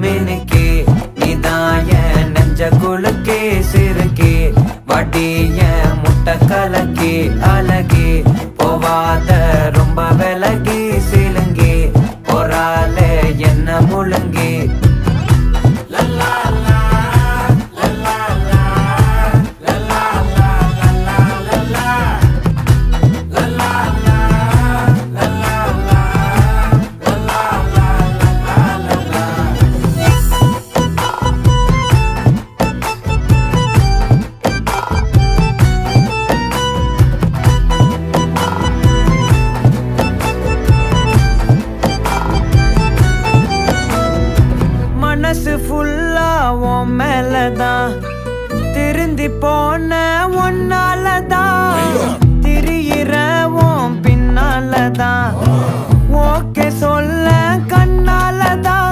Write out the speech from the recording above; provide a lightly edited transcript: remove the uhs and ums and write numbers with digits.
மினுக்கே நீதாய நெஞ்ச குலுக்கே சிறுக்கே வடிய முட்டை கலக்கே அழகே போவாத ரொம்ப விலகி சிலுங்கி பொறால என்ன முழுங்கி மனசு ஃபுல்லா உன் மேலதான் திருந்தி போன ஒன்னாலதான் திரியிற உன் பின்னாலதான் ஓகே சொல்ல கண்ணாலதான்